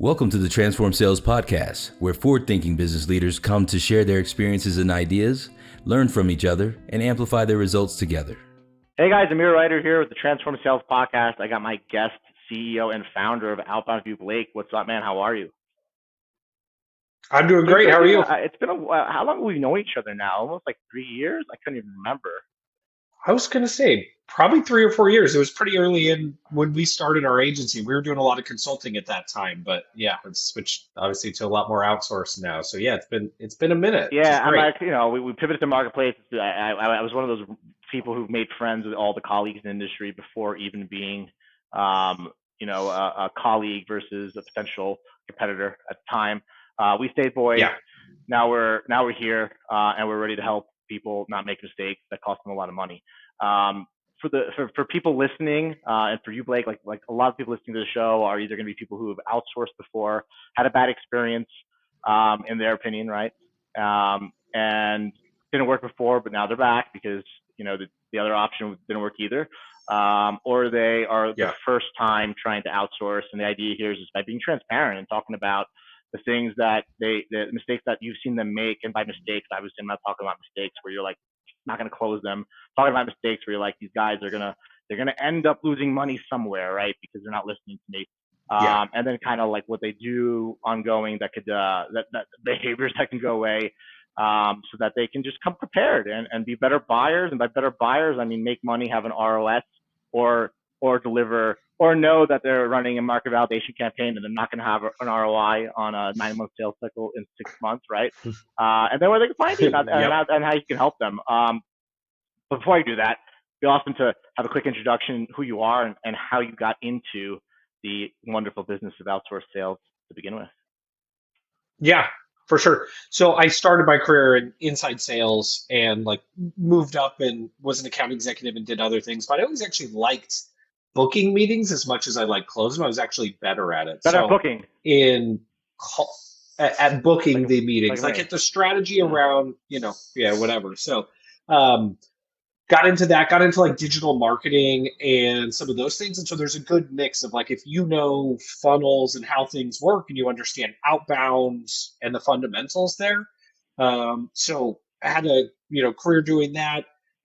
Welcome to the Transform Sales Podcast, where forward-thinking business leaders come to share their experiences and ideas, learn from each other, and amplify their results together. Hey guys, Amir Reiter here with the Transform Sales Podcast. I got my guest, CEO and founder of OutBoundView, Blake. What's up, man? How are you? I'm doing great. How are you? It's been a while. How long have we known each other now? Almost like 3 years? I couldn't even remember. I was going to say probably 3 or 4 years. It was pretty early in when we started our agency. We were doing a lot of consulting at that time, but yeah, it's switched obviously to a lot more outsourced now. So yeah, it's been a minute. Yeah, I'm like, we pivoted to marketplace. I was one of those people who made friends with all the colleagues in the industry before even being, a colleague versus a potential competitor at the time. We stayed boys. Yeah. Now we're here, and we're ready to help people not make mistakes that cost them a lot of money. For people listening, and for you, Blake, like a lot of people listening to the show are either going to be people who have outsourced before, had a bad experience, in their opinion, right? And didn't work before, but now they're back because the other option didn't work either. Or they are the first time trying to outsource, and the idea here is just by being transparent and talking about the things that the mistakes that you've seen them make. And by mistakes, obviously I'm not talking about mistakes where you're like not going to close them. I'm talking about mistakes where you're like, these guys are they're gonna end up losing money somewhere, right? Because they're not listening to me. And then kind of like what they do ongoing that could that behaviors that can go away, so that they can just come prepared and be better buyers. And by better buyers, I mean make money, have an ROS, or deliver, or know that they're running a market validation campaign and they're not going to have an ROI on a 9-month sales cycle in 6 months, right? And then where they can find you and how you can help them. But before I do that, it'd be awesome to have a quick introduction, who you are and how you got into the wonderful business of outsourced sales to begin with. Yeah, for sure. So I started my career in inside sales and like moved up and was an account executive and did other things, but I always actually liked booking meetings as much as I like closing them. I was actually better at it. Better at booking. At booking the meetings, like at the strategy around, whatever. So got into like digital marketing and some of those things. And so there's a good mix of like, if you know funnels and how things work and you understand outbound and the fundamentals there. So I had a, career doing that.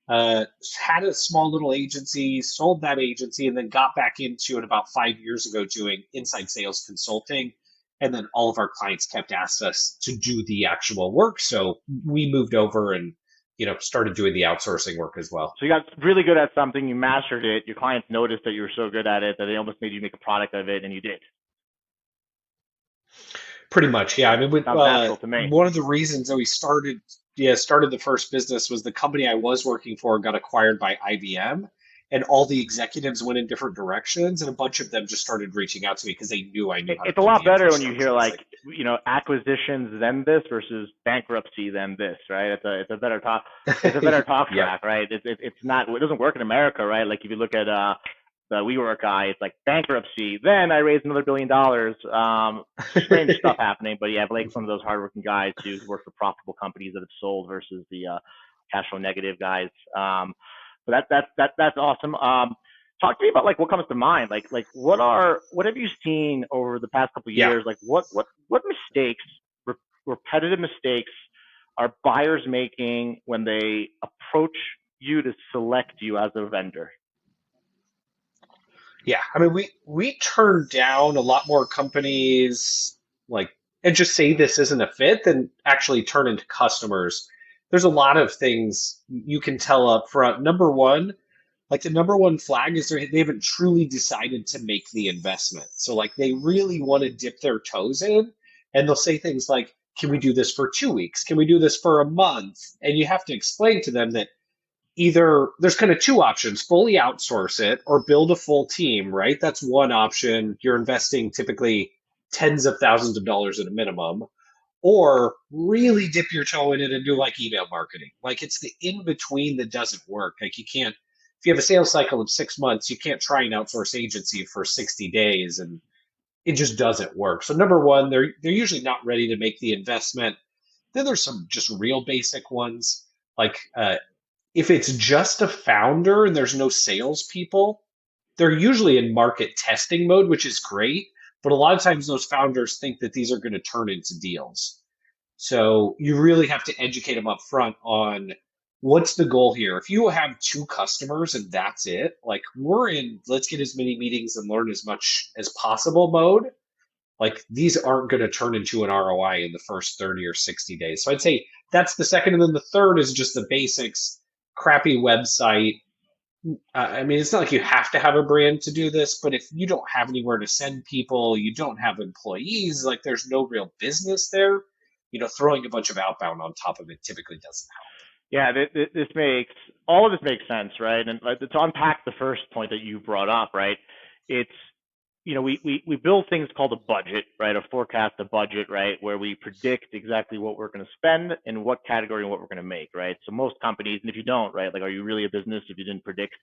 Had a small little agency, sold that agency, and then got back into it about 5 years ago doing inside sales consulting. And then all of our clients kept asking us to do the actual work. So we moved over and, started doing the outsourcing work as well. So you got really good at something, you mastered it, your clients noticed that you were so good at it that they almost made you make a product of it, and you did. Pretty much, yeah. I mean, natural to me. One of the reasons that we started the first business was the company I was working for got acquired by IBM, and all the executives went in different directions, and a bunch of them just started reaching out to me because they knew I knew how to. It's a lot better when you hear like acquisitions then this versus bankruptcy then this, right? It's a better talk. It's a better talk track, right? It's not. It doesn't work in America, right? Like if you look at the WeWork guy, it's like bankruptcy. Then I raised another $1 billion. Strange stuff happening, but yeah, Blake's one of those hardworking guys who work for profitable companies that have sold versus the cash flow negative guys. But that's awesome. Talk to me about like what comes to mind. Like what have you seen over the past couple of years? Like what mistakes, repetitive mistakes, are buyers making when they approach you to select you as a vendor? Yeah, I mean, we turn down a lot more companies and just say this isn't a fit than actually turn into customers. There's a lot of things you can tell up front. Number one, like the number one flag is they haven't truly decided to make the investment. So like they really want to dip their toes in, and they'll say things like, can we do this for 2 weeks? Can we do this for a month? And you have to explain to them that either there's kind of two options: fully outsource it or build a full team, right? That's one option. You're investing typically tens of thousands of dollars at a minimum, or really dip your toe in it and do like email marketing. Like it's the in between that doesn't work. Like you can't, if you have a sales cycle of 6 months, you can't try an outsource agency for 60 days and it just doesn't work. So number one, they're usually not ready to make the investment. Then there's some just real basic ones. Like, if it's just a founder and there's no salespeople, they're usually in market testing mode, which is great. But a lot of times those founders think that these are going to turn into deals. So you really have to educate them up front on what's the goal here. If you have 2 customers and that's it, like we're in, let's get as many meetings and learn as much as possible mode. Like these aren't going to turn into an ROI in the first 30 or 60 days. So I'd say that's the second. And then the third is just the basics, crappy website. I mean, it's not like you have to have a brand to do this, but if you don't have anywhere to send people, you don't have employees, like there's no real business there, throwing a bunch of outbound on top of it typically doesn't help. Yeah, this makes all of this makes sense, right? And to unpack the first point that you brought up, right? It's we build things called a budget, right? A forecast, a budget, right? Where we predict exactly what we're going to spend and what category and what we're going to make, right? So most companies, and if you don't, right, like, are you really a business if you didn't predict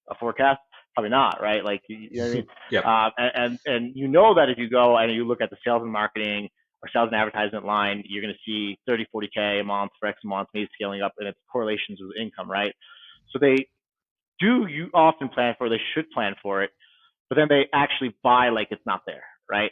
a forecast? Probably not, right? Like, you know what I mean? Yep. And you know that if you go and you look at the sales and marketing or sales and advertisement line, you're going to see 30, 40K a month for X month, maybe scaling up, and it's correlations with income, right? So you often plan for, they should plan for it, but then they actually buy like it's not there, right?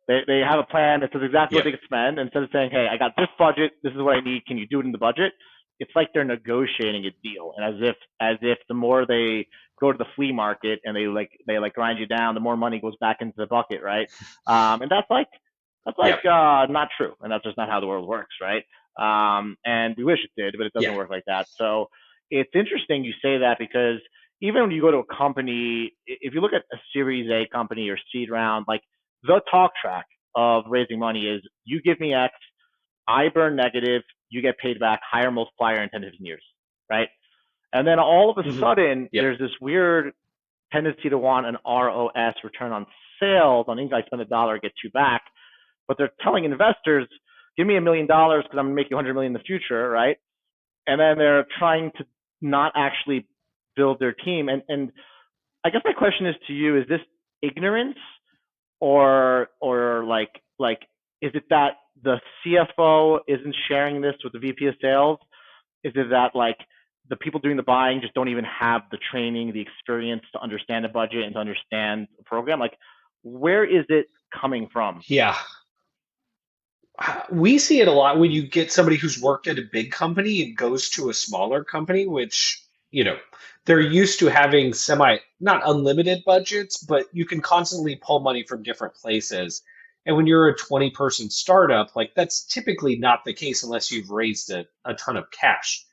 They have a plan that says exactly what they can spend. Instead of saying, hey, I got this budget, this is what I need, can you do it in the budget? It's like they're negotiating a deal. And as if the more they go to the flea market and they grind you down, the more money goes back into the bucket, right? And that's not true. And that's just not how the world works, right? And we wish it did, but it doesn't work like that. So it's interesting you say that, because even when you go to a company, if you look at a Series A company or seed round, like the talk track of raising money is, you give me X, I burn negative, you get paid back, higher multiplier in 10 to 15 years, right? And then all of a sudden, there's this weird tendency to want an ROS, return on sales, on income. I spend $1, get $2 back. But they're telling investors, give me $1 million because I'm going to make you $100 million in the future, right? And then they're trying to not actually build their team. And I guess my question is to you, is this ignorance or like is it that the CFO isn't sharing this with the VP of sales? Is it that like the people doing the buying just don't even have the training, the experience to understand the budget and to understand the program? Like, where is it coming from? Yeah. We see it a lot when you get somebody who's worked at a big company and goes to a smaller company, which, they're used to having not unlimited budgets, but you can constantly pull money from different places. And when you're a 20-person startup, like that's typically not the case unless you've raised a ton of cash.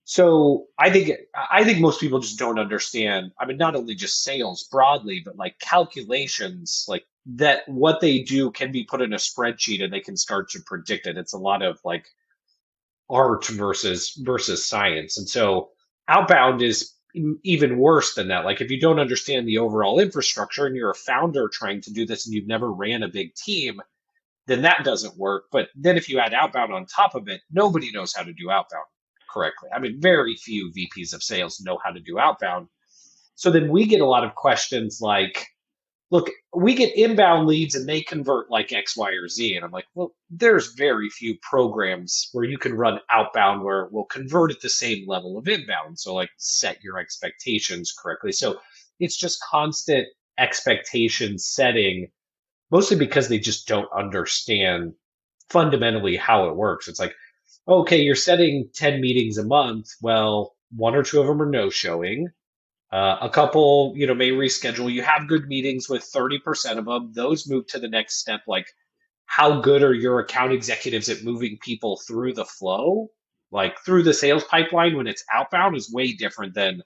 So I think most people just don't understand. I mean, not only just sales broadly, but like calculations, like that what they do can be put in a spreadsheet and they can start to predict it. It's a lot of like art versus science. And so outbound is even worse than that. Like if you don't understand the overall infrastructure and you're a founder trying to do this and you've never ran a big team, then that doesn't work. But then if you add outbound on top of it, nobody knows how to do outbound correctly. I mean, very few VPs of sales know how to do outbound. So then we get a lot of questions like, look, we get inbound leads and they convert like X, Y, or Z. And I'm like, well, there's very few programs where you can run outbound where it will convert at the same level of inbound. So like set your expectations correctly. So it's just constant expectation setting, mostly because they just don't understand fundamentally how it works. It's like, okay, you're setting 10 meetings a month. Well, 1 or 2 of them are no showing. A couple, may reschedule. You have good meetings with 30% of them. Those move to the next step. Like, how good are your account executives at moving people through the flow? Like through the sales pipeline when it's outbound is way different than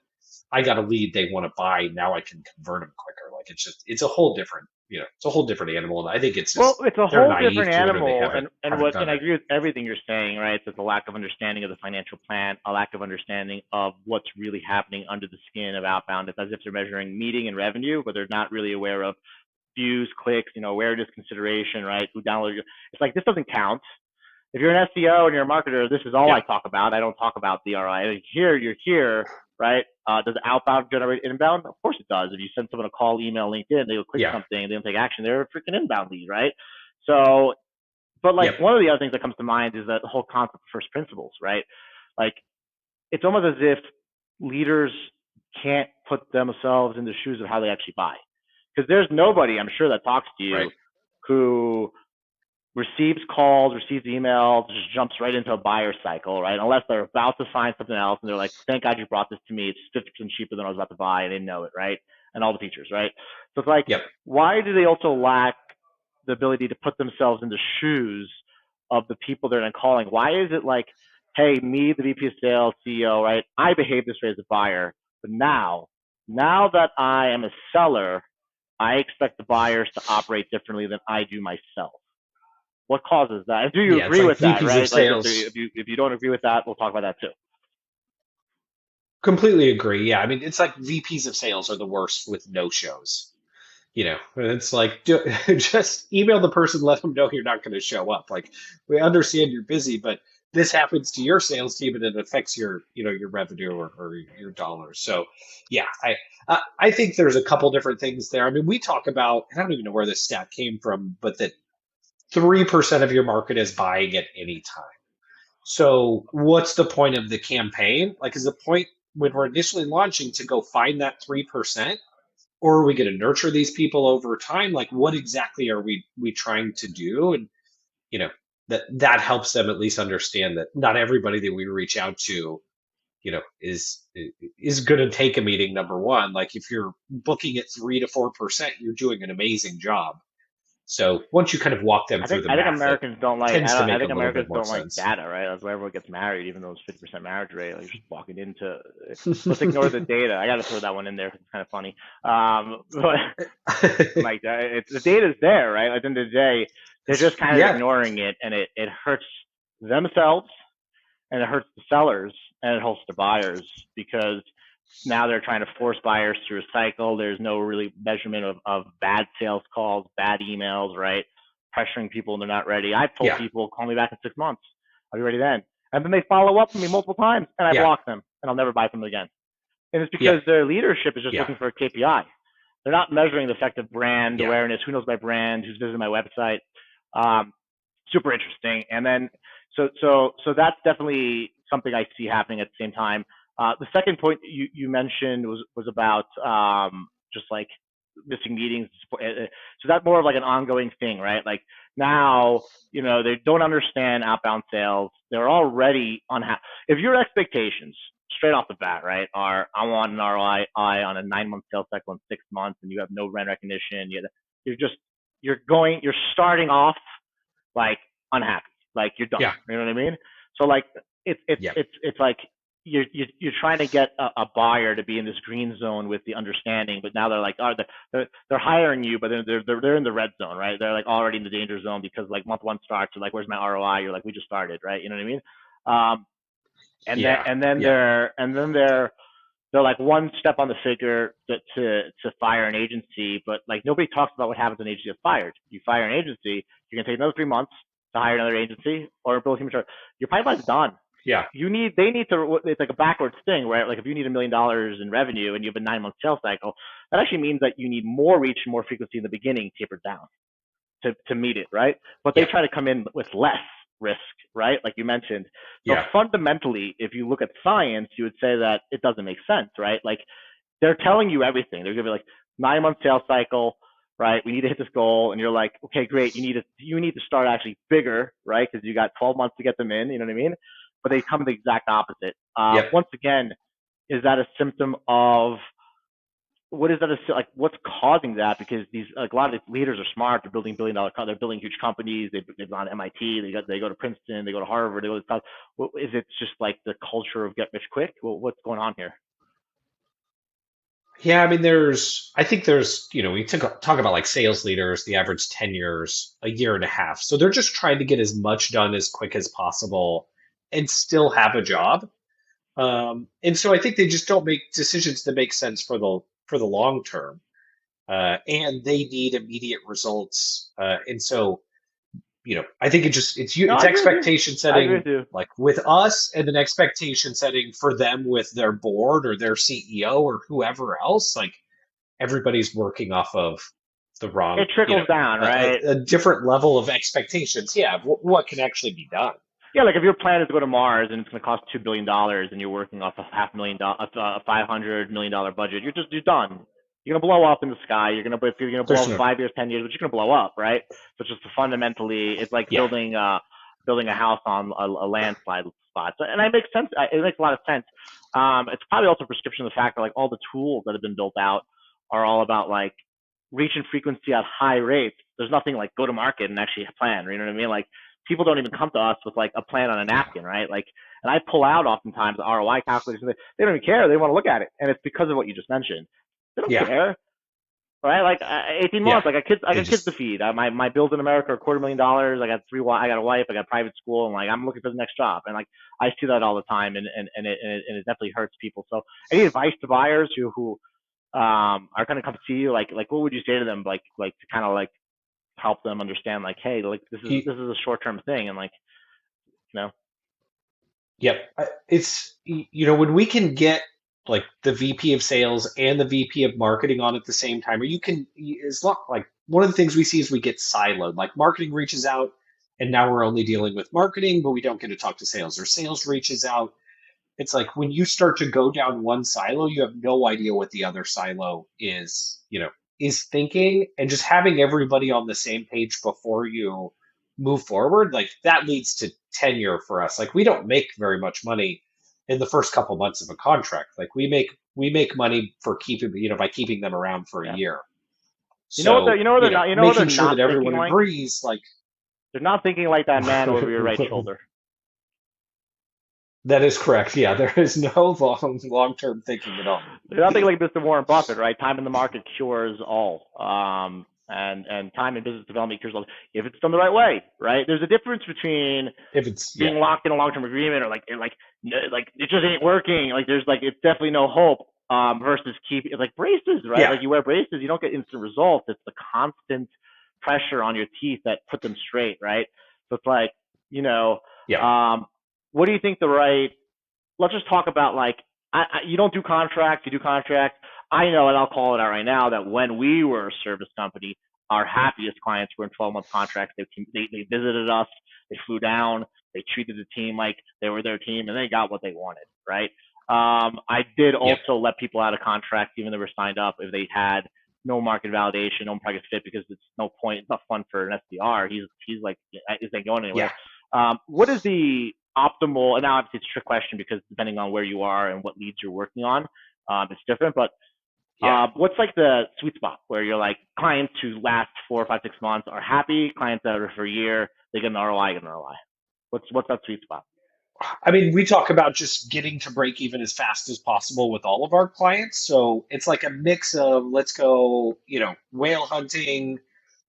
I got a lead they want to buy. Now I can convert them quicker. Like it's a whole different, it's a whole different animal. And I think it's just, it's a whole different animal. And I agree with everything you're saying, right? There's a lack of understanding of the financial plan, a lack of understanding of what's really happening under the skin of outbound. It's as if they're measuring meeting and revenue, but they're not really aware of views, clicks, awareness, consideration, right? Who downloaded. It's like, this doesn't count. If you're an SEO and you're a marketer, this is all I talk about. I don't talk about the ROI. You're here, right? Does outbound generate inbound? Of course it does. If you send someone a call, email, LinkedIn, they'll click something, they don't take action. They're a freaking inbound lead, right? So, but like one of the other things that comes to mind is that the whole concept of first principles, right? Like it's almost as if leaders can't put themselves in the shoes of how they actually buy. Because there's nobody, I'm sure, that talks to you who receives calls, receives emails, just jumps right into a buyer cycle, right? Unless they're about to sign something else and they're like, thank God you brought this to me. It's 50% cheaper than I was about to buy. I didn't know it, right? And all the features, right? So it's like, Yep. why do they also lack the ability to put themselves in the shoes of the people they're calling? Why is it like, hey, me, the VP of sales, CEO, right? I behave this way as a buyer, but now that I am a seller, I expect the buyers to operate differently than I do myself. What causes that? And do you Yeah, it's agree like with that, VPs right? of Like sales. if you don't agree with that, we'll talk about that too. Completely agree. Yeah, I mean, it's like VPs of sales are the worst with no shows. It's like just email the person, let them know you're not going to show up. Like, we understand you're busy, but this happens to your sales team and it affects your revenue or your dollars. So, yeah, I think there's a couple different things there. I mean, we talk about, I don't even know where this stat came from, but that 3% of your market is buying at any time. So what's the point of the campaign? Like, is the point when we're initially launching to go find that 3%? Or are we going to nurture these people over time? Like, what exactly are we trying to do? And, you know, that helps them at least understand that not everybody that we reach out to, is going to take a meeting, number one. Like, if you're booking at 3 to 4%, you're doing an amazing job. So once you kind of walk them through the I think math, it Americans don't like. tends to I make a think little bit Americans more don't like sense. data, right? That's why everyone gets married, even though it's 50% marriage rate. Like, you're just walking into. Let's ignore the data. I got to throw that one in there because it's kind of funny. But like, the data's there, right? At the end of the day, they're just kind of Yeah, ignoring it, and it hurts themselves, and it hurts the sellers, and it hurts the buyers because now they're trying to force buyers through a cycle. There's no really measurement of bad sales calls, bad emails, right? Pressuring people and they're not ready. I've told yeah, people, call me back in 6 months. I'll be ready then. And then they follow up with me multiple times and I yeah, block them and I'll never buy from them again. And it's yeah, because their leadership is just yeah, looking for a KPI. They're not measuring the effect of brand yeah, awareness, who knows my brand, who's visiting my website. Um, Super interesting. And then, so that's definitely something I see happening at the same time. The second point you mentioned was about just like missing meetings. So that's more of like an ongoing thing, right? Like now, they don't understand outbound sales. They're already unhappy. If your expectations straight off the bat, right, are I want an ROI on a 9-month sales cycle in 6 months, and you have no brand recognition, you're starting off like unhappy, like you're done. yeah, You know what I mean? So like yeah, it's like you're trying to get a buyer to be in this green zone with the understanding, but now they're like, oh, they're hiring you, but they're in the red zone, right? They're like already in the danger zone because like month one starts, they're like, where's my ROI? You're like, we just started, right? You know what I mean? And then yeah, and then yeah, they're like one step on the figure to fire an agency, but like nobody talks about what happens when an agency gets fired. You fire an agency, you're gonna take another 3 months to hire another agency or build human resource. Your pipeline's done. yeah, They need to. It's like a backwards thing, right? Like if you need $1 million in revenue and you have a 9-month sales cycle, that actually means that you need more reach and more frequency in the beginning, tapered down to meet it, right? But they yeah, try to come in with less risk, right? Like you mentioned. So yeah, fundamentally, if you look at science, you would say that it doesn't make sense, right? Like they're telling you everything. They're gonna be like 9-month sales cycle, right? We need to hit this goal, and you're like, okay, great. You need to start actually bigger, right? Because you got 12 months to get them in. You know what I mean? But they come the exact opposite. yep, Once again, is that a symptom of what is that? Like, what's causing that? Because these, like, a lot of these leaders are smart. They're building billion-dollar, they're building huge companies. They've gone to MIT. They go to Princeton. They go to Harvard. They go to college. Is it just like the culture of get rich quick? What's going on here? yeah. I mean, I think there's, we talk about like sales leaders, the average tenures a year and a half. So they're just trying to get as much done as quick as possible and still have a job. And so I think they just don't make decisions that make sense for the long term. And they need immediate results. And so, I think No, it's I agree with you. expectation I agree setting with you. like with us and then expectation setting for them with their board or their CEO or whoever else. Like everybody's working off of the wrong, It trickles down, right? a different level of expectations. Yeah, of what can actually be done. Yeah, like if your plan is to go to Mars and it's going to cost $2 billion and you're working off a $500 million budget, you're done. you're gonna blow up in the sky. You're gonna blow There's up 5 years, 10 years, but you're gonna blow up, right? So it's just fundamentally, it's like yeah, building a house on a landslide spot. So, and it makes sense. It makes a lot of sense. It's probably also a prescription of the fact that like all the tools that have been built out are all about like reach and frequency at high rates. There's nothing like go to market and actually plan. You know what I mean? Like people don't even come to us with like a plan on a napkin, right? Like, and I pull out oftentimes the ROI calculators. And they don't even care. They want to look at it, and it's because of what you just mentioned. They don't yeah, care, right? Like 18 yeah. months. Like I got kids Just to feed. My bills in America are $250,000. I got a wife. I got private school, and like I'm looking for the next job. And like I see that all the time, and it definitely hurts people. So any advice to buyers who are going to come see you, like what would you say to them, like to kind of like help them understand, like, hey, like this is a short term thing, and like, you know. Yep. It's, when we can get like the VP of sales and the VP of marketing on at the same time, or it's not like one of the things we see is we get siloed. Like marketing reaches out and now we're only dealing with marketing, but we don't get to talk to sales, or sales reaches out. It's like when you start to go down one silo, you have no idea what the other silo is thinking, and just having everybody on the same page before you move forward, like that leads to tenure for us. Like we don't make very much money in the first couple months of a contract. Like we make money for by keeping them around for a Yeah. year. You know what So, they're not, making sure that thinking everyone like? agrees, like They're not thinking like that man over your right shoulder. that is correct. Yeah, there is no long-term thinking at all. They're not thinking like Mr. Warren Buffett, right? Time in the market cures all. And time in business development cures all if it's done the right way, right? There's a difference between If it's being locked in a long-term agreement, or like it just ain't working. Like there's like, it's definitely no hope. Versus keeping like braces, right? yeah, Like you wear braces, you don't get instant results. It's the constant pressure on your teeth that put them straight, right? So it's like, yeah, what do you think let's just talk about like, you don't do contracts, you do contracts. I know, and I'll call it out right now, that when we were a service company, our happiest clients were in 12-month contracts. They visited us, they flew down, they treated the team like they were their team, and they got what they wanted, right? I did also let people out of contracts, even though they were signed up, if they had no market validation, no market fit, because it's no point. It's not fun for an SDR. He's like, is ain't going anywhere. What is the optimal? And now obviously it's a trick question because depending on where you are and what leads you're working on, it's different. But what's like the sweet spot where you're like, clients who last 4, 5, 6 months are happy, clients that are for a year, they get an ROI, What's that sweet spot? I mean, we talk about just getting to break even as fast as possible with all of our clients. So it's like a mix of, let's go, whale hunting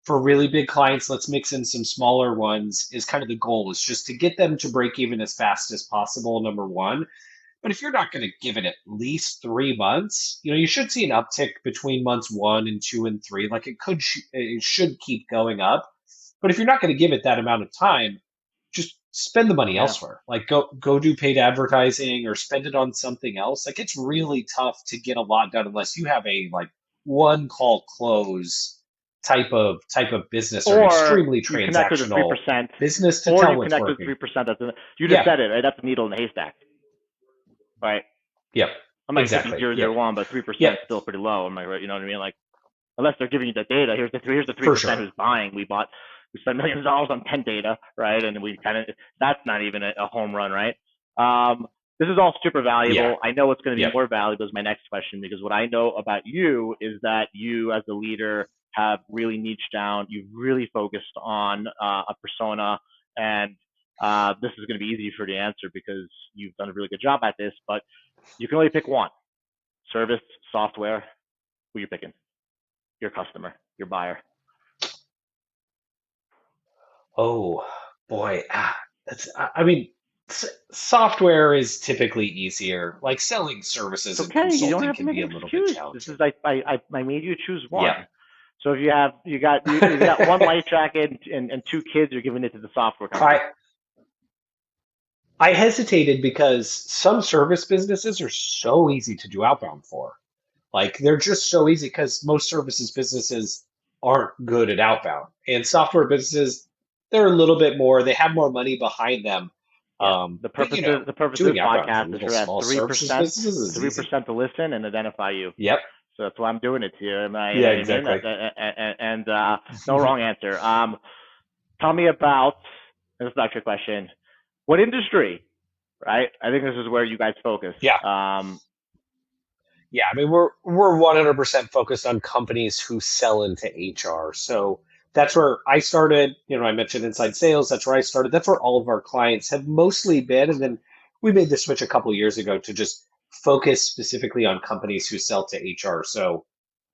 for really big clients. Let's mix in some smaller ones is kind of the goal, is just to get them to break even as fast as possible, number one. But if you're not going to give it at least 3 months, you should see an uptick between months 1 and 2 and 3. Like it should keep going up. But if you're not going to give it that amount of time, just spend the money elsewhere. Like go do paid advertising or spend it on something else. Like it's really tough to get a lot done unless you have a like one call close type of business, or extremely transactional business to tell what's working. Or you connect with 3%. You just said it, right? That's a needle in the haystack, right? Yep. I'm like exactly. 0.001, but 3% is still pretty low. I'm like, right? You know what I mean? Like, unless they're giving you the data, here's the 3% who's buying. We spent millions of dollars on 10 data, right? And that's not even a home run, right? This is all super valuable. Yeah. I know it's going to be more valuable is my next question, because what I know about you is that you as a leader have really niched down. You've really focused on a persona, and this is going to be easy for you to answer because you've done a really good job at this, but you can only pick one. Service, software, who you're picking? Your customer, your buyer. Oh boy, software is typically easier. Like selling services and consulting can be a little bit challenging. This is I made you choose one. Yeah. So if you got one life jacket and 2 kids, you're giving it to the software company. I hesitated because some service businesses are so easy to do outbound for. Like they're just so easy because most services businesses aren't good at outbound, and software businesses, they're a little bit more. They have more money behind them. The purpose of this podcast is for that 3% to listen and identify you. Yep. So that's why I'm doing it to you. Am I, you Yeah, know what I mean? exactly. And no wrong answer. Tell me about, and this is not your question, what industry, right? I think this is where you guys focus. Yeah. Yeah, I mean we're 100% focused on companies who sell into HR. So that's where I started. I mentioned inside sales. That's where I started. That's where all of our clients have mostly been. And then we made the switch a couple of years ago to just focus specifically on companies who sell to HR. So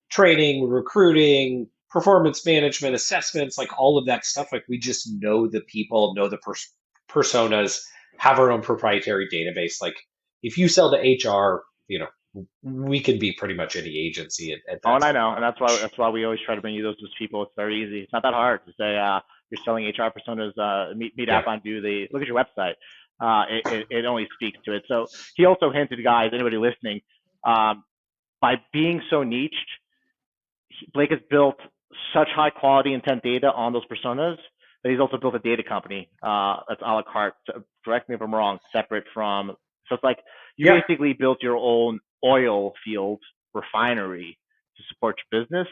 training, recruiting, performance management, assessments, like all of that stuff. Like we just know the people, know the personas, have our own proprietary database. Like if you sell to HR, we can be pretty much any agency at Oh, that and I type know, of and that's range. why we always try to bring you those people. It's very easy. It's not that hard to say you're selling HR personas. Meet Yeah. OutBoundView. They look at your website. It only speaks to it. So he also hinted, guys, anybody listening, by being so niched, Blake has built such high quality intent data on those personas that he's also built a data company that's a la carte. So correct me if I'm wrong. Separate from, so it's like you Yeah. basically built your own oil field refinery to support your business,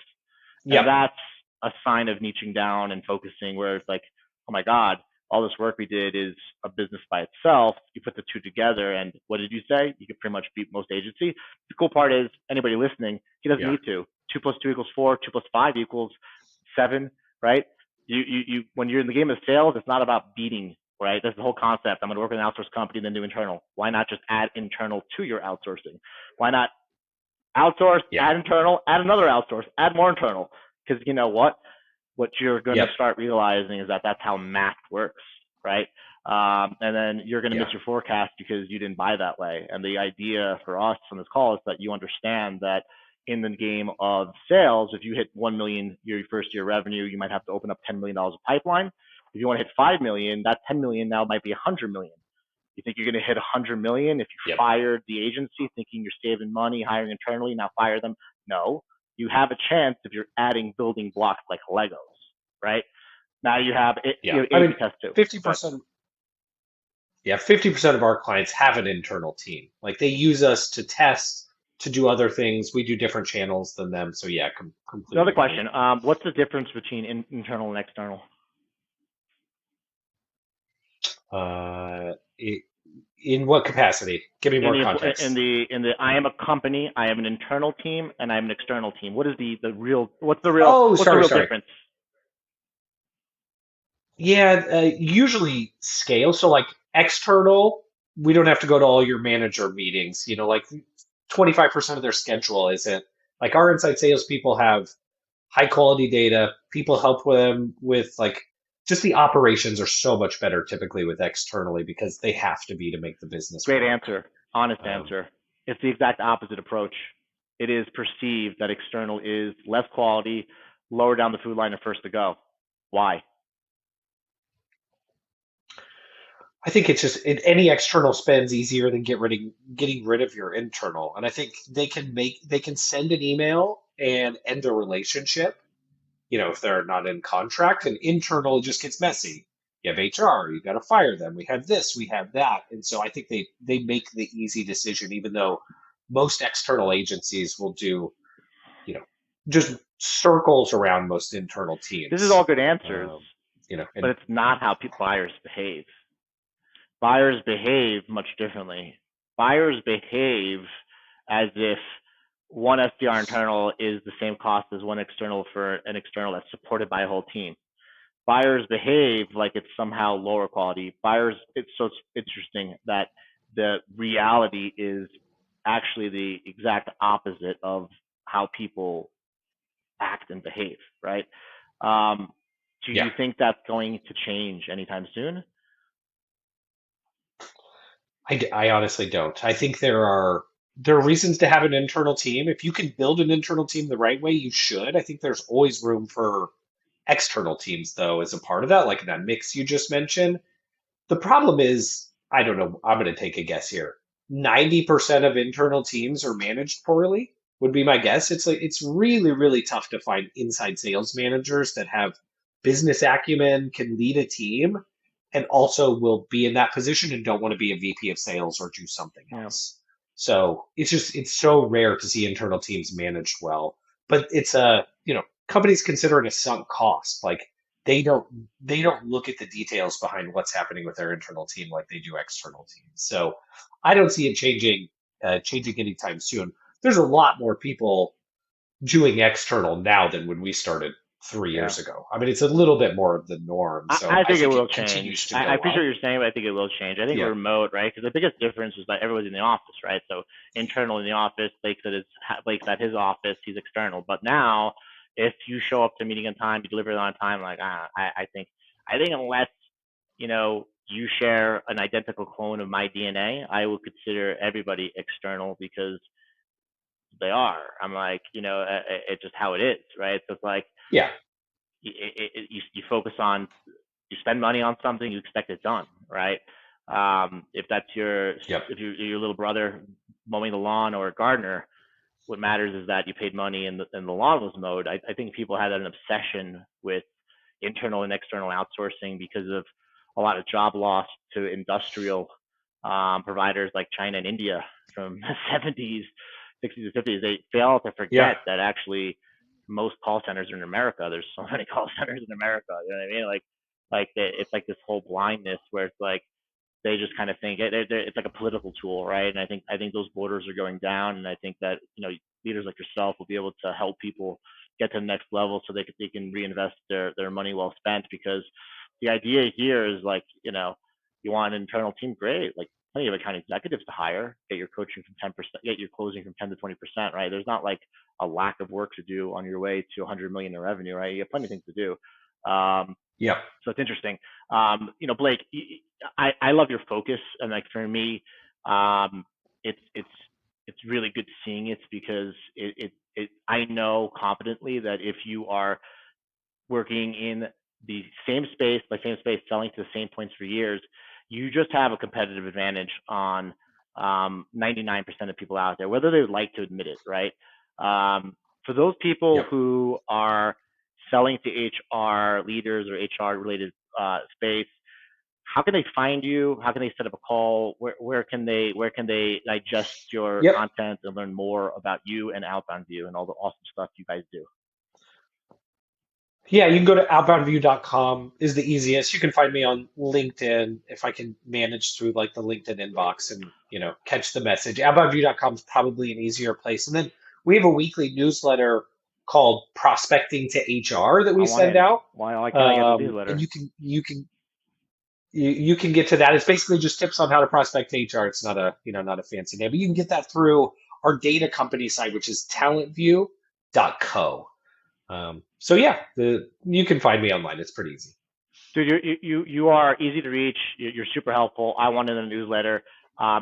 and Yep. that's a sign of niching down and focusing. Where it's like, oh my God, all this work we did is a business by itself. You put the two together, and what did you say? You could pretty much beat most agency. The cool part is, anybody listening, he doesn't Yeah. need to. 2 + 2 = 4. 2 + 5 = 7. Right? When you're in the game of sales, it's not about beating. Right? That's the whole concept. I'm going to work with an outsourced company, then do internal. Why not just add internal to your outsourcing? Why not outsource, Yeah. add internal, add another outsource, add more internal? Because you know what? What you're going to Yep. start realizing is that that's how math works, right? And then you're going to Yeah. miss your forecast because you didn't buy that way. And the idea for us on this call is that you understand that in the game of sales, if you hit 1 million your first year revenue, you might have to open up $10 million of pipeline. If you want to hit 5 million, that 10 million now might be 100 million. You think you're going to hit 100 million if you Yep. fired the agency thinking you're saving money, hiring internally, now fire them? No. You have a chance if you're adding building blocks like Legos, right? Now you have Yeah. I A/B mean, test too. But 50%. Yeah, 50% of our clients have an internal team. Like they use us to test, to do other things. We do different channels than them. So yeah, another completely agree. question: what's the difference between internal and external? Uh, it, in what capacity? Give me In more the in context. the in the I am a company, I have an internal team, and I have an external team. What is the real? What's the real? Oh, What's the real sorry. difference? Yeah, usually scale. So like external, we don't have to go to all your manager meetings. Like 25% of their schedule isn't like our inside salespeople have high quality data. People help them with like just the operations are so much better typically with externally because they have to be to make the business Great work. answer. Honest Um, answer. It's the exact opposite approach. It is perceived that external is less quality, lower down the food line, and first to go. Why? I think it's just any external spend's easier than getting rid of your internal. And I think they can send an email and end a relationship, if they're not in contract. And internal just gets messy. You have HR, you got to fire them. We have this, we have that. And so I think they make the easy decision, even though most external agencies will do, just circles around most internal This is all teams. good answers, but And it's not how buyers behave. Buyers behave much differently. Buyers behave as if one SDR internal is the same cost as one external for an external that's supported by a whole team. Buyers behave like it's somehow lower quality. It's interesting that the reality is actually the exact opposite of how people act and behave, right? Do yeah, you think that's going to change anytime soon? I honestly don't. I think there are reasons to have an internal team. If you can build an internal team the right way, you should. I think there's always room for external teams though as a part of that, like that mix you just mentioned. The problem is, I don't know, I'm going to take a guess here. 90% of internal teams are managed poorly, would be my guess. It's really, really tough to find inside sales managers that have business acumen, can lead a team, and also will be in that position and don't want to be a VP of sales or do something Yeah. else. So it's so rare to see internal teams managed well. But it's companies consider it a sunk cost. Like they don't they don't look at the details behind what's happening with their internal team like they do external teams. So I don't see it changing anytime soon. There's a lot more people doing external now than when we started three Yeah. years ago. I mean, it's a little bit more of the norm. So I I think it think will it change. continues to I go appreciate up. what you're saying, but I think it will change. I think Yeah. remote, right? Because the biggest difference is that everyone's in the office, right? So internal in the office, Blake's at his office, he's external. But now, if you show up to a meeting on time, you deliver it on time, like I think unless you share an identical clone of my DNA, I would consider everybody external because they are. I'm like, it's just how it is, right? So it's like Yeah. you focus on you spend money on something, you expect it done, right? If that's Yep. if your little brother mowing the lawn or a gardener, what matters is that you paid money and the lawn was mowed. I think people had an obsession with internal and external outsourcing because of a lot of job loss to industrial providers like China and India from the 70s, 60s, and 50s. They fail to Yeah. forget that actually most call centers are in America. There's so many call centers in America. You know what I mean? It's like this whole blindness where it's like they just kind of think it's like a political tool, right? And I think those borders are going down, and I think that leaders like yourself will be able to help people get to the next level so they can reinvest their money well spent. Because the idea here is like you want an internal team, great, like plenty of account executives to hire, get your coaching from 10%, get your closing from 10 to 20%, right? There's not like a lack of work to do on your way to 100 million in revenue, right? You have plenty of things to do. Yep. So it's interesting. Blake, I love your focus, and like for me, um, it's it's it's really good seeing it because I know confidently that if you are working in the same space, by same space, selling to the same points for years, you just have a competitive advantage on 99% of people out there, whether they would like to admit it, right? For those people Yep. who are selling to HR leaders or HR related space, how can they find you? How can they set up a call? Where can they digest your Yep. content and learn more about you and OutBoundView and all the awesome stuff you guys do? Yeah, you can go to outboundview.com is the easiest. You can find me on LinkedIn if I can manage through like the LinkedIn inbox and, catch the message. Outboundview.com is probably an easier place. And then we have a weekly newsletter called Prospecting to HR that I we want send in. out. Why can't I get the And newsletter? you can get to that. It's basically just tips on how to prospect to HR. It's not not a fancy name, but you can get that through our data company site, which is talentview.co. So yeah, you can find me online. It's pretty easy. Dude, you are easy to reach. You're super helpful. I wanted a newsletter.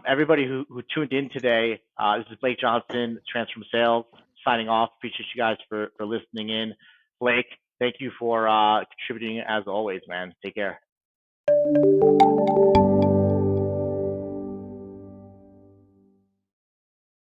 Everybody who tuned in today, this is Blake Johnston, Transform Sales, signing off. Appreciate you guys for listening in. Blake, thank you for contributing as always, man. Take care.